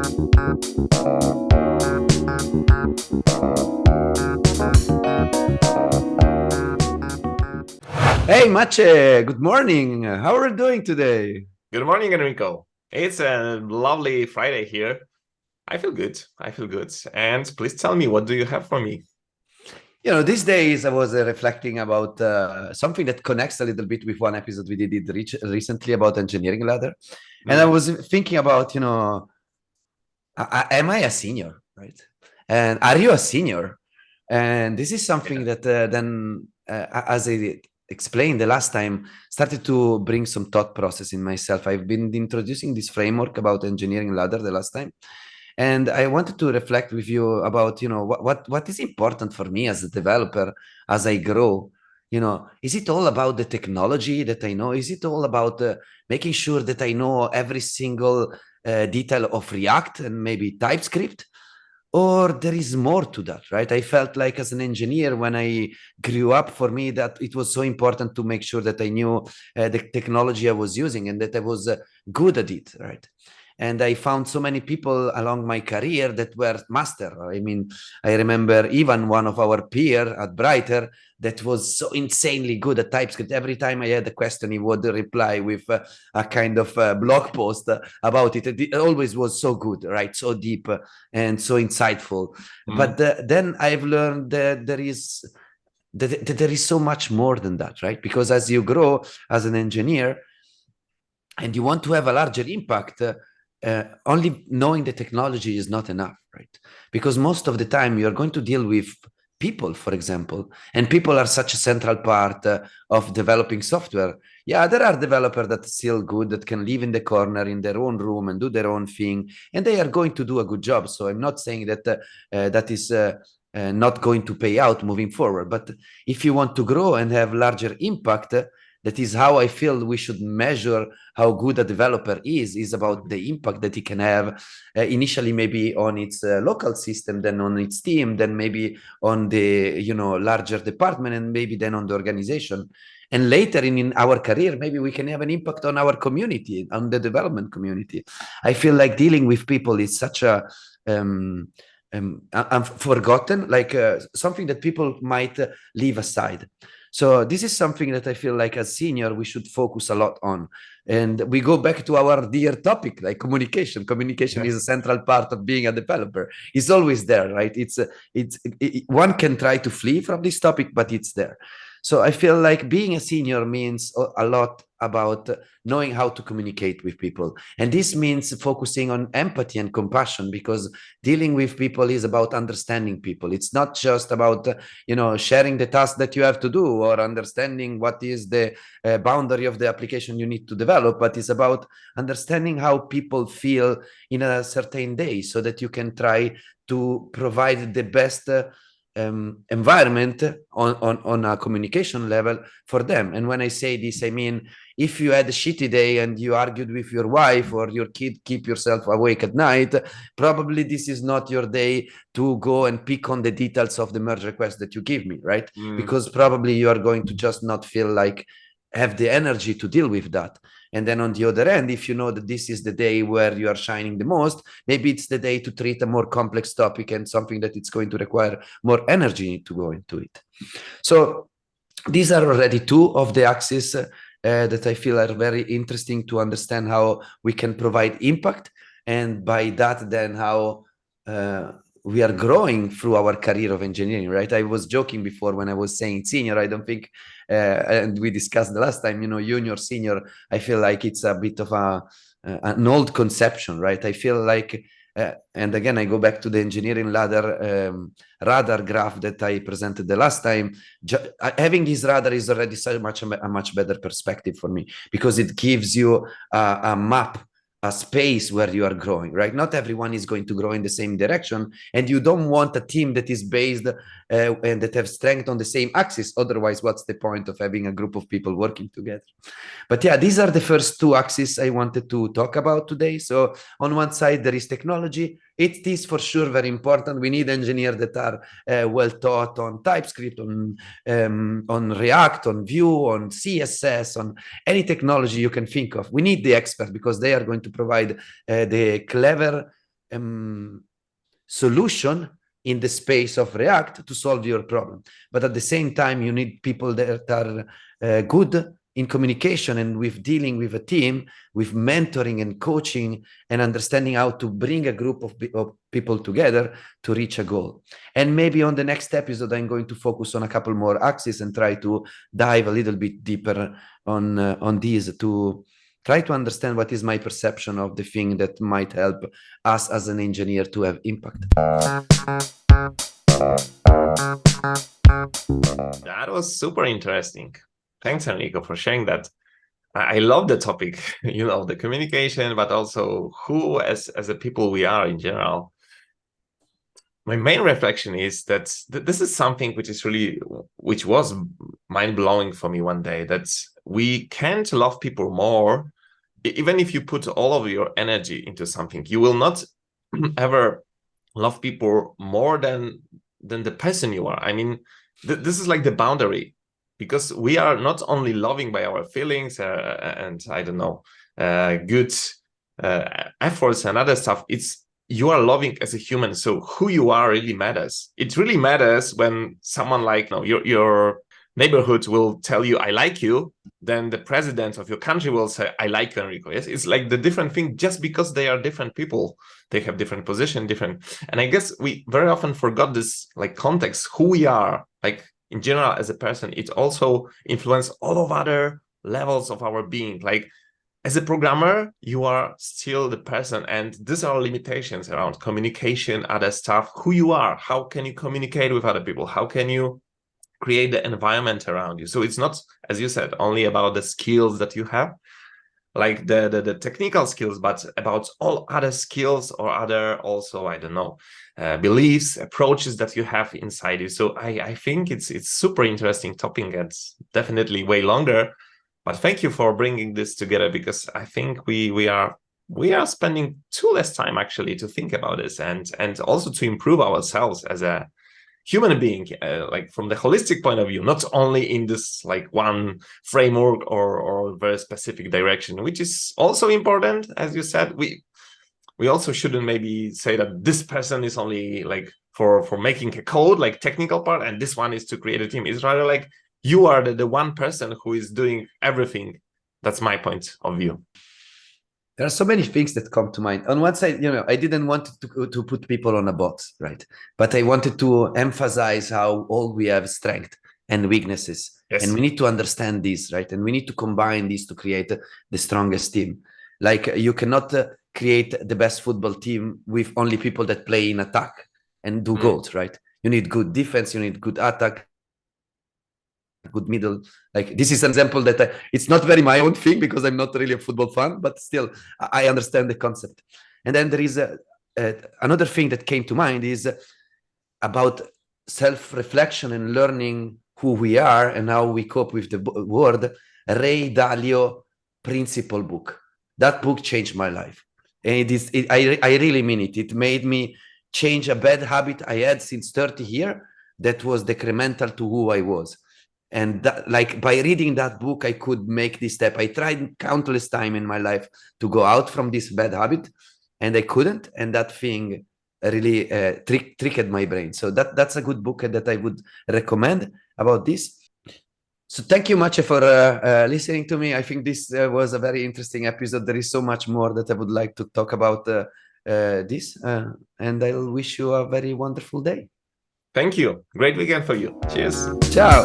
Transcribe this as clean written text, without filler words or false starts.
Hey, Maciej, good morning. How are you doing today? Good morning, Enrico. It's a lovely Friday here. I feel good. I feel good. And please tell me, what do you have for me? These days I was reflecting about something that connects a little bit with one episode we did recently about engineering ladder. And I Mm, was thinking about, am I a senior, right? And are you a senior? And this is something yeah. that as I explained the last time, started to bring some thought process in myself. I've been introducing this framework about engineering ladder the last time. And I wanted to reflect with you about, what is important for me as a developer as I grow. Is it all about the technology that I know? Is it all about making sure that I know every single detail of React and maybe TypeScript? Or there is more to that, right? I felt like as an engineer when I grew up, for me, that it was so important to make sure that I knew the technology I was using and that I was good at it, right? And I found so many people along my career that were master. I mean, I remember even one of our peer at Brighter that was so insanely good at TypeScript. Every time I had a question, he would reply with a kind of blog post about it. It always was so good, right? So deep and so insightful. Mm, But then I've learned that there is so much more than that, right? Because as you grow as an engineer and you want to have a larger impact, only knowing the technology is not enough, right? Because most of the time you're going to deal with people, for example, and people are such a central part of developing software. Yeah, there are developers that are still good, that can live in the corner in their own room and do their own thing, and they are going to do a good job. So I'm not saying that that is not going to pay out moving forward. But if you want to grow and have larger impact, that is how I feel we should measure how good a developer is about the impact that he can have initially maybe on its local system, then on its team, then maybe on the larger department, and maybe then on the organization. And later in our career, maybe we can have an impact on our community, on the development community. I feel like dealing with people is such a forgotten, like something that people might leave aside. So this is something that I feel like as senior we should focus a lot on. And we go back to our dear topic, like communication. Communication yeah. is a central part of being a developer. It's always there, right? One can try to flee from this topic, but it's there. So I feel like being a senior means a lot about knowing how to communicate with people. And this means focusing on empathy and compassion, because dealing with people is about understanding people. It's not just about sharing the task that you have to do or understanding what is the boundary of the application you need to develop, but it's about understanding how people feel in a certain day, so that you can try to provide the best environment on a communication level for them. And when I say this, I mean, if you had a shitty day and you argued with your wife or your kid, keep yourself awake at night, probably this is not your day to go and pick on the details of the merge request that you give me, right? Mm, Because probably you are going to just not feel like have the energy to deal with that. And then on the other end, if you know that this is the day where you are shining the most, maybe it's the day to treat a more complex topic and something that it's going to require more energy to go into it. So these are already two of the axes that I feel are very interesting to understand how we can provide impact, and by that then how we are growing through our career of engineering, right? I was joking before when I was saying senior. I don't think, and we discussed the last time, junior, senior, I feel like it's a bit of an old conception, right? I feel like, and again, I go back to the engineering ladder radar graph that I presented the last time. Having this radar is already so much a much better perspective for me, because it gives you a map, a space where you are growing, right? Not everyone is going to grow in the same direction, and you don't want a team that is based and that have strength on the same axis. Otherwise, what's the point of having a group of people working together? But yeah, these are the first two axes I wanted to talk about today. So on one side, there is technology. It is for sure very important. We need engineers that are well taught on TypeScript, on React, on Vue, on CSS, on any technology you can think of. We need the experts, because they are going to provide the clever solution in the space of React to solve your problem. But at the same time, you need people that are good in communication and with dealing with a team, with mentoring and coaching and understanding how to bring a group of people together to reach a goal. And maybe on the next episode, I'm going to focus on a couple more axes and try to dive a little bit deeper on these to try to understand what is my perception of the thing that might help us as an engineer to have impact. That was super interesting. Thanks, Enrico, for sharing that. I love the topic, the communication, but also who as a people we are in general. My main reflection is that this is something which was mind-blowing for me one day, that we can't love people more. Even if you put all of your energy into something, you will not ever love people more than the person you are. I mean, this is like the boundary, because we are not only loving by our feelings and I don't know, good efforts and other stuff. You are loving as a human. So who you are really matters. It really matters when someone like your neighborhood will tell you, I like you. Then the president of your country will say, I like you, Enrico. Yes, it's like the different thing, just because they are different people. They have different position, and I guess we very often forgot this like context, who we are, like in general as a person. It also influences all of other levels of our being. Like as a programmer, you are still the person, and these are limitations around communication, other stuff, who you are, how can you communicate with other people, how can you create the environment around you. So it's not, as you said, only about the skills that you have, like the technical skills, but about all other skills or other also, I don't know, beliefs, approaches that you have inside you. So I think it's super interesting topic, and definitely way longer. But thank you for bringing this together, because I think we are spending too less time actually to think about this, and also to improve ourselves as a human being, like from the holistic point of view, not only in this like one framework or very specific direction, which is also important. As you said, we also shouldn't maybe say that this person is only like for making a code, like technical part, and this one is to create a team. It's rather like you are the one person who is doing everything. That's my point of view. There are so many things that come to mind. On one side, I didn't want to put people on a box, right? But I wanted to emphasize how all we have strength and weaknesses. Yes. And we need to understand this, right? And we need to combine these to create the strongest team. Like you cannot create the best football team with only people that play in attack and do goals, right? You need good defense, you need good attack, good middle. Like this is an example that it's not very my own thing, because I'm not really a football fan, but still I understand the concept. And then there is another thing that came to mind is about self-reflection and learning who we are and how we cope with the world. Ray Dalio Principle book. That book changed my life. And I really mean it. It made me change a bad habit I had since 30 years that was decremental to who I was. And that, like by reading that book, I could make this step. I tried countless times in my life to go out from this bad habit, and I couldn't. And that thing really tricked my brain. So that's a good book that I would recommend about this. So thank you, Maciej, for listening to me. I think this was a very interesting episode. There is so much more that I would like to talk about this. And I'll wish you a very wonderful day. Thank you. Great weekend for you. Cheers. Ciao.